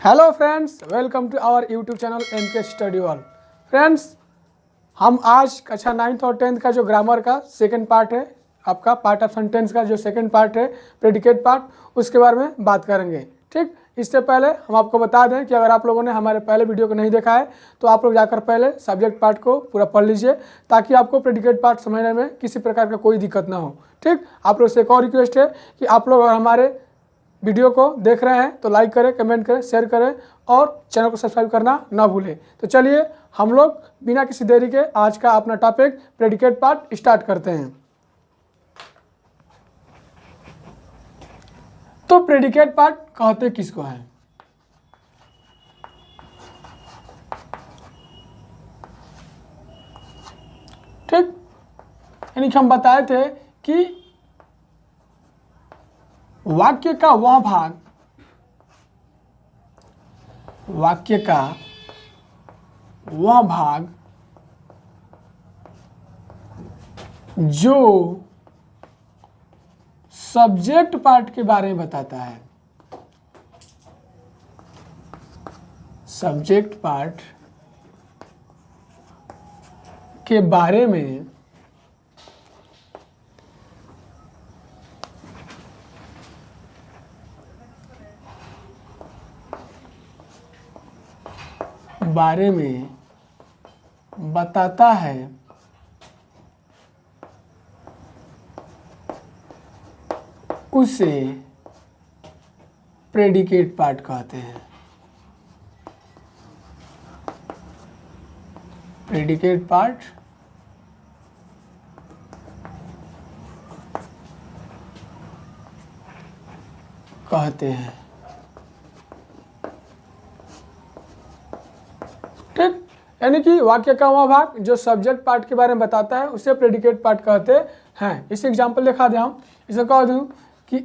Hello friends, welcome to our YouTube channel MK study world. Friends, हम आज कक्षा 9th और 10th का जो ग्रामर का सेकंड पार्ट है, आपका पार्ट ऑफ सेंटेंस का जो सेकंड पार्ट है, प्रेडिकेट पार्ट, उसके बारे में बात करेंगे। ठीक, इससे पहले हम आपको बता दें कि अगर आप लोगों ने हमारे पहले वीडियो को नहीं देखा है तो आप लोग जाकर पहले सब्जेक्ट पार्ट को पूरा पढ़ लीजिए, ताकि आपको प्रेडिकेट पार्ट समझने में किसी प्रकार का कोई दिक्कत ना हो। ठीक, आप लोग से एक और रिक्वेस्ट है कि आप लोग अगर हमारे वीडियो को देख रहे हैं तो लाइक करें, कमेंट करें, शेयर करें और चैनल को सब्सक्राइब करना ना भूलें। तो चलिए हम लोग बिना किसी देरी के आज का अपना टॉपिक प्रेडिकेट पार्ट स्टार्ट करते हैं। तो प्रेडिकेट पार्ट कहते किसको हैं? ठीक, यानी कि हम बताए थे कि वाक्य का वह भाग, वाक्य का वह भाग जो सब्जेक्ट पार्ट के बारे में बताता है, सब्जेक्ट पार्ट के बारे में बताता है, उसे प्रेडिकेट पार्ट कहते हैं। प्रेडिकेट पार्ट कहते हैं। ठीक, यानी कि वाक्य का वह भाग जो सब्जेक्ट पार्ट के बारे में बताता है उसे प्रेडिकेट पार्ट कहते हैं। इसे एग्जांपल दिखा दें, हम इसे कह दूं कि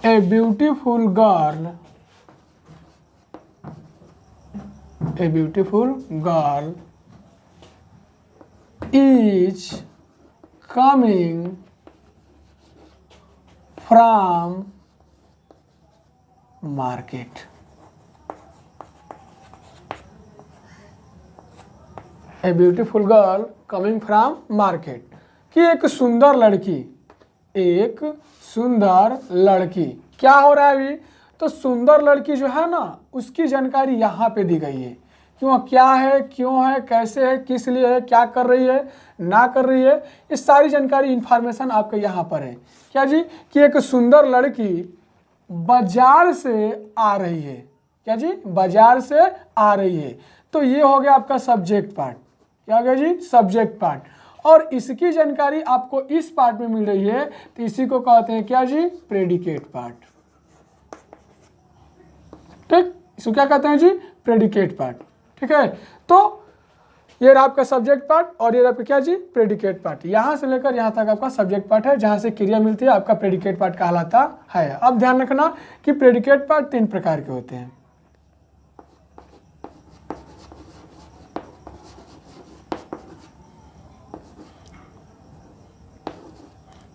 a beautiful girl is coming from market. A beautiful girl coming from market, कि एक सुंदर लड़की क्या हो रहा है अभी? तो सुंदर लड़की जो है ना, उसकी जानकारी यहाँ पे दी गई है कि वह क्या है, क्यों है, कैसे है, किस लिए है, क्या कर रही है, ना कर रही है, ये सारी जानकारी इन्फॉर्मेशन आपके यहाँ पर है। क्या जी? कि एक सुंदर लड़की बाजार से आ रही है। क्या जी? बाजार से आ रही है। तो ये हो गया आपका सब्जेक्ट पार्ट। क्या हो गया जी? Subject part. और इसकी जानकारी आपको इस पार्ट में मिल रही है, तो इसी को कहते हैं क्या जी? Predicate part. ठीक, इसको क्या कहते हैं जी? Predicate part. ठीक है, तो ये रहा आपका सब्जेक्ट पार्ट और ये आपका क्या जी? Predicate part. यहां से लेकर यहां तक आपका सब्जेक्ट पार्ट है, जहां से क्रिया मिलती है आपका प्रेडिकेट पार्ट कहलाता है। अब ध्यान रखना कि प्रेडिकेट पार्ट 3 प्रकार के होते हैं।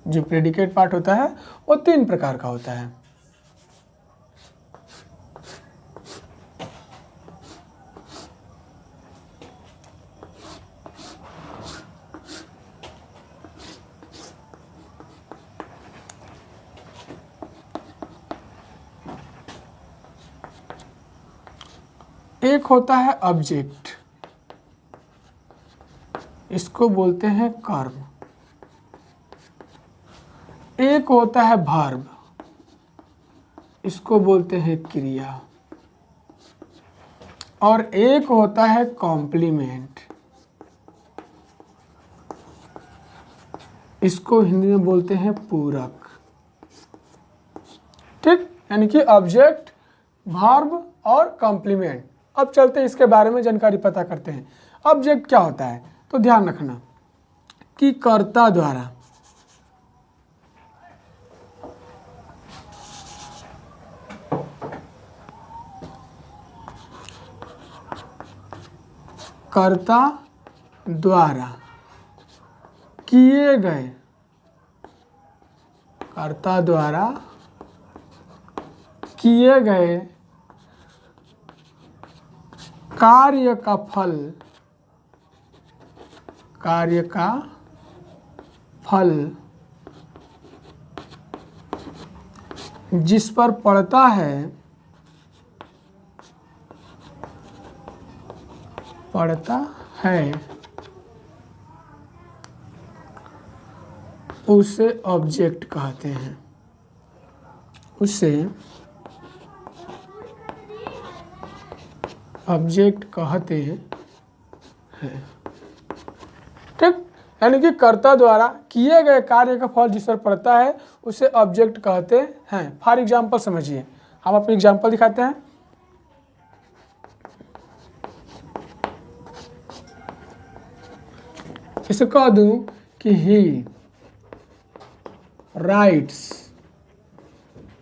जो प्रेडिकेट पार्ट होता है वो 3 प्रकार का होता है। एक होता है ऑब्जेक्ट, इसको बोलते हैं कर्म। एक होता है वर्ब, इसको बोलते हैं क्रिया। और एक होता है कॉम्प्लीमेंट, इसको हिंदी में बोलते हैं पूरक। ठीक, यानी कि ऑब्जेक्ट, वर्ब और कॉम्प्लीमेंट। अब चलते हैं इसके बारे में जानकारी पता करते हैं। ऑब्जेक्ट क्या होता है? तो ध्यान रखना कि कर्ता द्वारा कर्ता द्वारा किए गए कर्ता द्वारा किए गए कार्य का फल जिस पर पड़ता है उसे ऑब्जेक्ट कहते हैं। उसे ऑब्जेक्ट कहते हैं। ठीक, यानी कि कर्ता द्वारा किए गए कार्य का फल जिस पर पड़ता है उसे ऑब्जेक्ट कहते हैं। फॉर एग्जाम्पल समझिए, हम अपनी एग्जाम्पल दिखाते हैं। इसे कह दूं कि he writes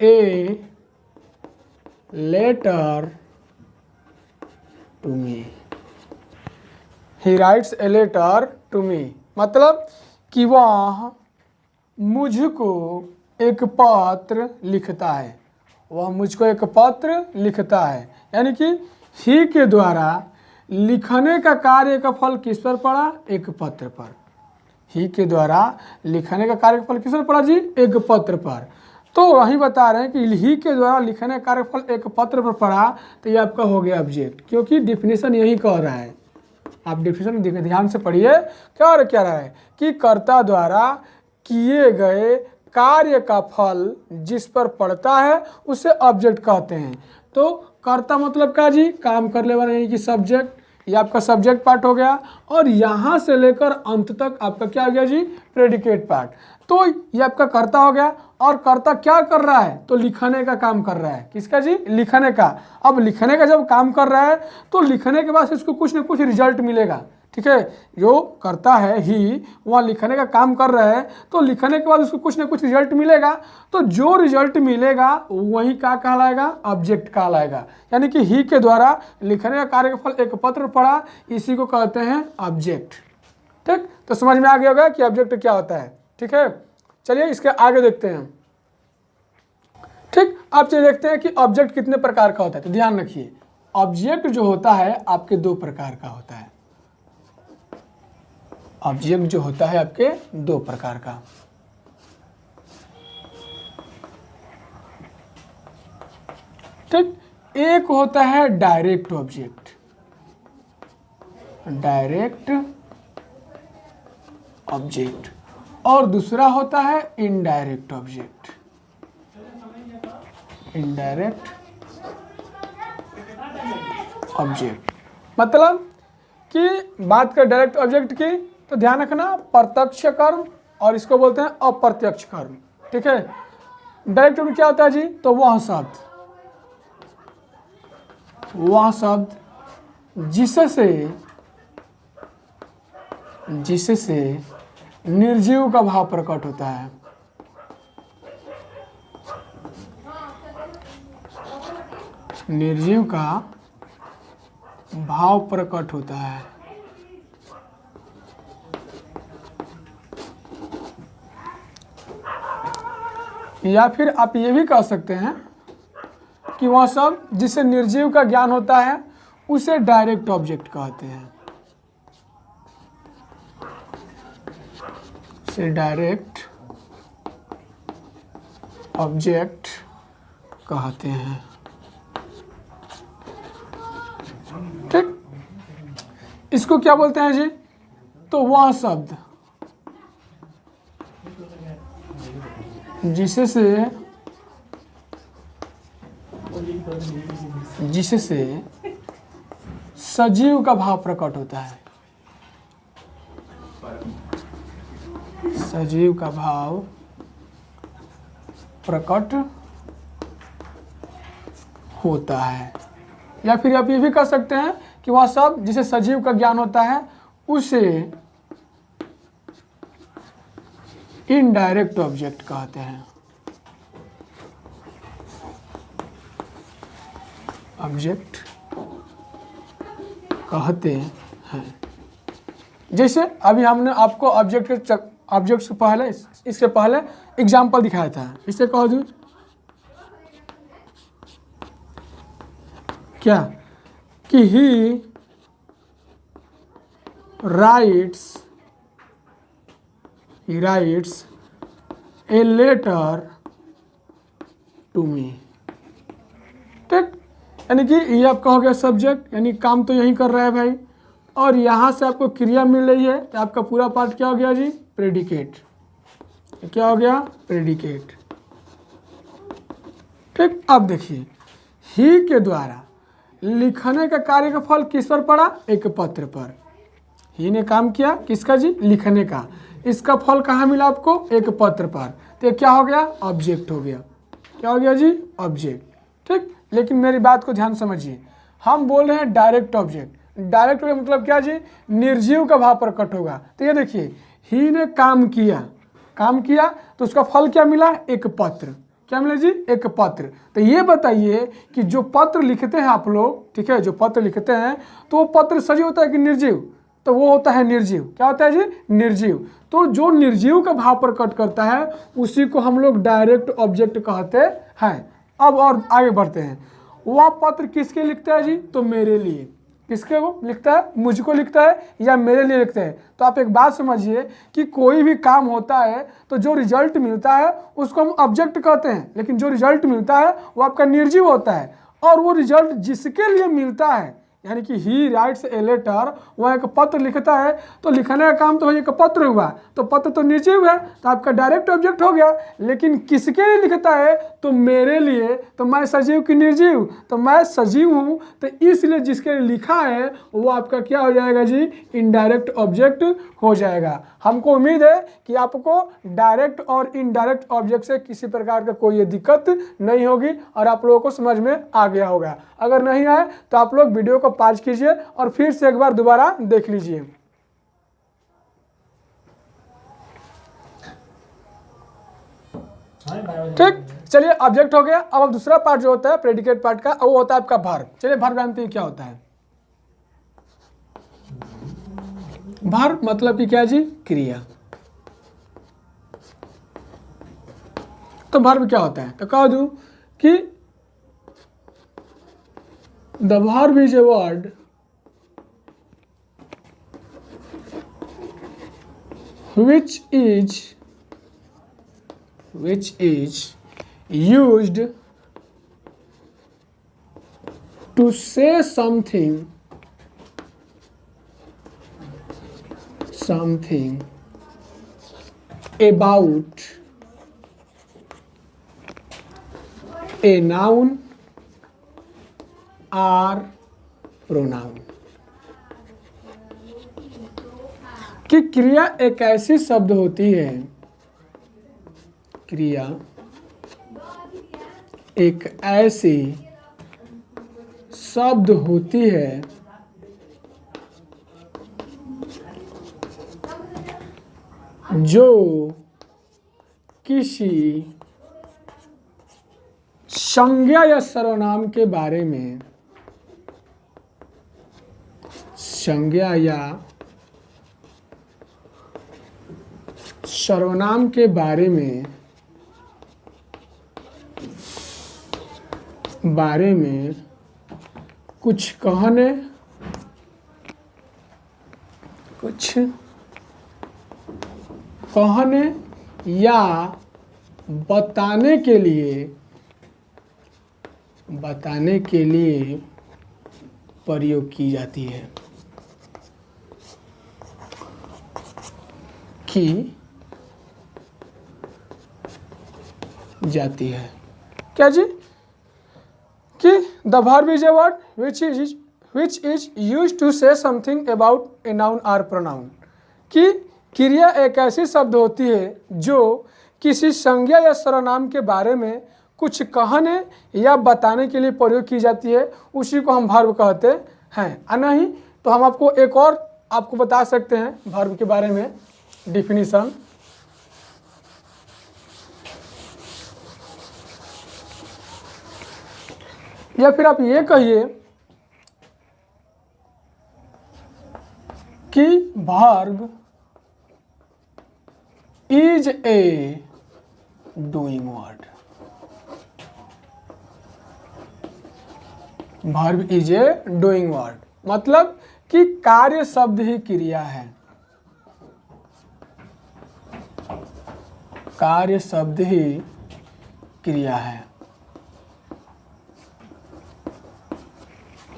a letter to me. He writes a letter to me मतलब कि वह मुझको एक पत्र लिखता है। वह मुझको एक पत्र लिखता है, यानी कि ही के द्वारा लिखने का कार्य का फल किस पर पड़ा? एक पत्र पर। ही के द्वारा लिखने का कार्य का फल किस पर पड़ा जी? एक पत्र पर। तो वही बता रहे हैं कि ही के द्वारा लिखने का कार्य फल एक पत्र पर पड़ा, तो ये आपका हो गया ऑब्जेक्ट, क्योंकि डिफिनेशन यही कह रहा है। आप डिफिनेशन ध्यान से पढ़िए। क्या रहा है कि कर्ता द्वारा किए गए कार्य का फल जिस पर पड़ता है उसे ऑब्जेक्ट कहते हैं। तो कर्ता मतलब क्या जी? काम करने वाला, यानी कि सब्जेक्ट। ये आपका सब्जेक्ट पार्ट हो गया, और यहाँ से लेकर अंत तक आपका क्या हो गया जी? Predicate part. तो ये आपका कर्ता हो गया, और कर्ता क्या कर रहा है? तो लिखने का काम कर रहा है। किसका जी? लिखने का। अब लिखने का जब काम कर रहा है तो लिखने के बाद इसको कुछ ना कुछ रिजल्ट मिलेगा। ठीक है, जो करता है ही, वहाँ लिखने का काम कर रहा है, तो लिखने के बाद उसको कुछ ना कुछ रिजल्ट मिलेगा। तो जो रिजल्ट मिलेगा वही क्या कहलाएगा? ऑब्जेक्ट कहलाएगा। यानी कि ही के द्वारा लिखने का कार्य का फल एक पत्र पड़ा, इसी को कहते हैं ऑब्जेक्ट। ठीक, तो समझ में आ गया होगा कि ऑब्जेक्ट क्या होता है। ठीक है, चलिए इसके आगे देखते हैं। ठीक, आप चलिए देखते हैं कि ऑब्जेक्ट कितने प्रकार का होता है। तो ध्यान रखिए, ऑब्जेक्ट जो होता है आपके दो प्रकार का होता है। ऑब्जेक्ट जो होता है आपके दो प्रकार का। ठीक, एक होता है डायरेक्ट ऑब्जेक्ट, और दूसरा होता है इनडायरेक्ट ऑब्जेक्ट। मतलब कि बात कर डायरेक्ट ऑब्जेक्ट की, तो ध्यान रखना प्रत्यक्ष कर्म और इसको बोलते हैं अप्रत्यक्ष कर्म। ठीक है, डायरेक्ट में क्या होता है जी? तो वह शब्द जिससे निर्जीव का भाव प्रकट होता है। निर्जीव का भाव प्रकट होता है। या फिर आप ये भी कह सकते हैं कि वह सब जिसे निर्जीव का ज्ञान होता है उसे डायरेक्ट ऑब्जेक्ट कहते हैं। उसे डायरेक्ट ऑब्जेक्ट कहते हैं। ठीक, इसको क्या बोलते हैं जी? तो वह शब्द जिससे सजीव का भाव प्रकट होता है। सजीव का भाव प्रकट होता है। या फिर आप ये भी कह सकते हैं कि वह सब जिसे सजीव का ज्ञान होता है उसे इनडायरेक्ट ऑब्जेक्ट कहते हैं। ऑब्जेक्ट कहते हैं। जैसे अभी हमने आपको ऑब्जेक्ट के ऑब्जेक्ट से पहले, इससे पहले एग्जाम्पल दिखाया था। इसे कह दूँ क्या कि he writes a letter to me. ठीक, यानी कि ये आपका हो गया सब्जेक्ट, यानी काम तो यही कर रहा है भाई, और यहाँ से आपको क्रिया मिल रही है, तो आपका पूरा पार्ट क्या हो गया जी, प्रेडिकेट। क्या हो गया, प्रेडिकेट। ठीक, अब देखिए ही के द्वारा लिखने का कार्य का फल किस पर पड़ा, एक पत्र पर। ही ने काम किया किसका जी, लिखने का। इसका फल कहाँ मिला आपको, एक पत्र पर। तो क्या हो गया, ऑब्जेक्ट हो गया। क्या हो गया जी, ऑब्जेक्ट। ठीक, लेकिन मेरी बात को ध्यान समझिए, हम बोल रहे हैं डायरेक्ट ऑब्जेक्ट। डायरेक्ट ऑब्जेक्ट मतलब क्या जी, निर्जीव का भाव प्रकट होगा। तो ये देखिए ही ने काम किया तो उसका फल क्या मिला, एक पत्र। क्या मिला जी, एक पत्र। तो ये बताइए कि जो पत्र लिखते हैं आप लोग, ठीक है, जो पत्र लिखते हैं तो वो पत्र सजीव होता है कि निर्जीव, तो वो होता है निर्जीव। क्या होता है जी, निर्जीव। तो जो निर्जीव का भाव प्रकट करता है उसी को हम लोग डायरेक्ट ऑब्जेक्ट कहते हैं। अब और आगे बढ़ते हैं, वह पत्र किसके लिखता है जी, तो मेरे लिए। किसके को लिखता है, मुझको लिखता है या मेरे लिए लिखता है। तो आप एक बात समझिए कि कोई भी काम होता है तो जो रिजल्ट मिलता है उसको हम ऑब्जेक्ट कहते हैं, लेकिन जो रिजल्ट मिलता है वो आपका निर्जीव होता है। और वो रिजल्ट जिसके लिए मिलता है, यानी कि ही राइट्स ए लेटर, वह एक पत्र लिखता है, तो लिखने का काम तो एक पत्र हुआ, तो पत्र तो निर्जीव है, तो आपका डायरेक्ट ऑब्जेक्ट हो गया। लेकिन किसके लिए लिखता है, तो मेरे लिए, तो मैं सजीव की निर्जीव, तो मैं सजीव हूँ, तो इसलिए जिसके लिए लिखा है वो आपका क्या हो जाएगा जी, इनडायरेक्ट ऑब्जेक्ट हो जाएगा। हमको उम्मीद है कि आपको डायरेक्ट और इनडायरेक्ट ऑब्जेक्ट से किसी प्रकार का कोई दिक्कत नहीं होगी और आप लोगों को समझ में आ गया होगा। अगर नहीं आए तो आप लोग वीडियो को पॉज कीजिए और फिर से एक बार दोबारा देख लीजिए। ठीक, चलिए ऑब्जेक्ट हो गया। अब दूसरा पार्ट जो होता है प्रेडिकेट पार्ट का, वो होता है आपका वर्ब। चलिए वर्ब जानते हैं क्या होता है। वर्ब मतलब कि क्या जी, क्रिया। तो वर्ब क्या होता है, तो कह दूं कि the verb is a word which is used to say something about a noun or pronoun. कि क्रिया एक ऐसी शब्द होती है, क्रिया एक ऐसी शब्द होती है जो किसी संज्ञा या सर्वनाम के बारे में, संज्ञा या सर्वनाम के बारे में कुछ कहने या बताने के लिए प्रयोग की जाती है। क्या जी, कि the verb is a word which is used to say something about a noun or pronoun। कि क्रिया एक ऐसी शब्द होती है जो किसी संज्ञा या सर्वनाम के बारे में कुछ कहने या बताने के लिए प्रयोग की जाती है, उसी को हम वर्ब कहते हैं। नहीं तो हम आपको एक और आपको बता सकते हैं वर्ब के बारे में डिफिनीशन। या फिर आप ये कहिए कि verb is a doing word. Verb is a doing word मतलब कि कार्य शब्द ही क्रिया है, कार्य शब्द ही क्रिया है।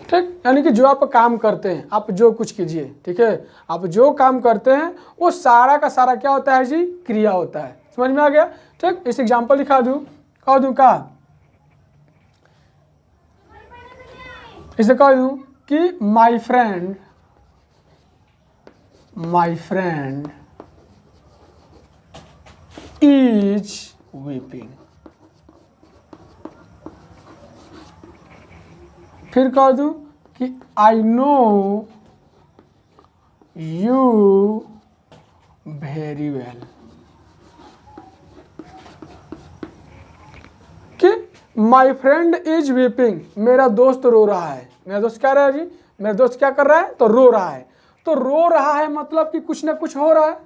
ठीक, यानी कि जो आप काम करते हैं, आप जो कुछ कीजिए, ठीक है, आप जो काम करते हैं वो सारा का सारा क्या होता है जी, क्रिया होता है। समझ में आ गया। ठीक, इस एग्जांपल दिखा दूं, कह दूं का, इसे कह दूं कि माय फ्रेंड इज वीपिंग। फिर कह दूं कि I know you very well, कि माई फ्रेंड इज वीपिंग, मेरा दोस्त रो रहा है। मेरा दोस्त क्या रहा है जी, मेरा दोस्त क्या कर रहा है, तो रो रहा है। तो रो रहा है मतलब कि कुछ ना कुछ हो रहा है।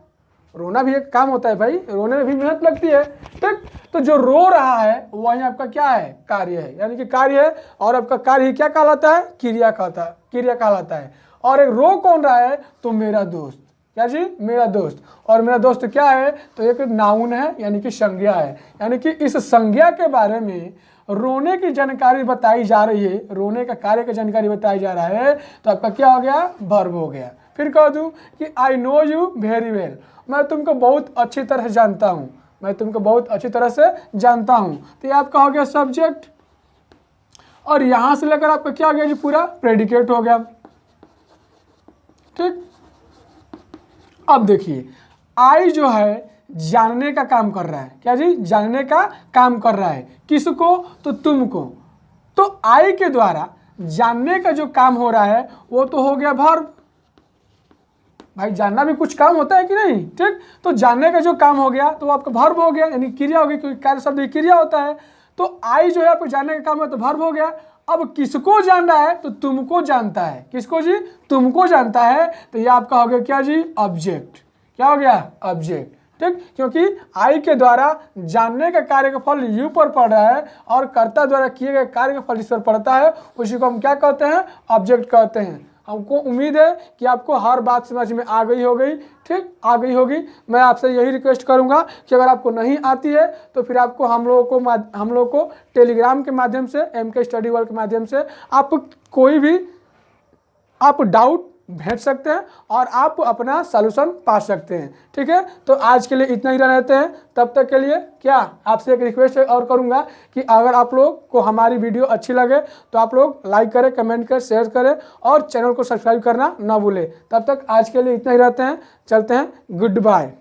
रोना भी एक काम होता है भाई, रोने में भी मेहनत लगती है। ठीक, तो जो रो रहा है वही आपका क्या है, कार्य है, यानी कि कार्य है। और आपका कार्य ही क्या कहलाता है, क्रिया कहलाता है। और एक रो कौन रहा है, तो मेरा दोस्त, क्या जी, मेरा दोस्त। और मेरा दोस्त क्या है, तो एक नाउन है, यानी कि संज्ञा है। यानी कि इस संज्ञा के बारे में रोने की जानकारी बताई जा रही है, रोने का कार्य की जानकारी बताई जा रहा है, तो आपका क्या हो गया, वर्ब हो गया। फिर कह दूं कि I know you very well, मैं तुमको बहुत अच्छी तरह जानता हूं, मैं तुमको बहुत अच्छी तरह से जानता हूं, तो ये आपका हो गया सब्जेक्ट। और यहां से लेकर आपका क्या हो गया जी, पूरा प्रेडिकेट हो गया। ठीक, अब देखिए आई जो है जानने का काम कर रहा है, क्या जी, जानने का काम कर रहा है। किसको, तो तुमको। तो आई के द्वारा जानने का जो काम हो रहा है वो तो हो गया वर्ब। भाई जानना भी कुछ काम होता है कि नहीं। ठीक, तो जानने का जो काम हो गया तो वो आपका वर्ब हो गया, यानी क्रिया हो गई, क्योंकि कार्य शब्द क्रिया होता है। तो आई जो है आपको जानने का काम है तो वर्ब हो गया। अब किसको जानना है, तो तुमको जानता है। किसको जी, तुमको जानता है, तो ये आपका हो गया क्या जी, ऑब्जेक्ट। क्या हो गया, ऑब्जेक्ट। ठीक, क्योंकि आई के द्वारा जानने का कार्य का फल यू पर पड़ रहा है और कर्ता द्वारा किए गए कार्य का फल जिस पर पड़ता है उसी को हम क्या कहते हैं, ऑब्जेक्ट कहते हैं। हमको उम्मीद है कि आपको हर बात समझ में आ गई होगी। ठीक, आ गई होगी। मैं आपसे यही रिक्वेस्ट करूंगा कि अगर आपको नहीं आती है तो फिर आपको हम लोगों को टेलीग्राम के माध्यम से, MK स्टडी वर्ल्ड के माध्यम से आप कोई भी आप डाउट भेज सकते हैं और आप अपना सलूशन पा सकते हैं। ठीक है, तो आज के लिए इतना ही रहते हैं। तब तक के लिए क्या आपसे एक रिक्वेस्ट और करूंगा कि अगर आप लोग को हमारी वीडियो अच्छी लगे तो आप लोग लाइक करें, कमेंट करें, शेयर करें और चैनल को सब्सक्राइब करना ना भूलें। तब तक आज के लिए इतना ही रहते हैं, चलते हैं, गुड बाय।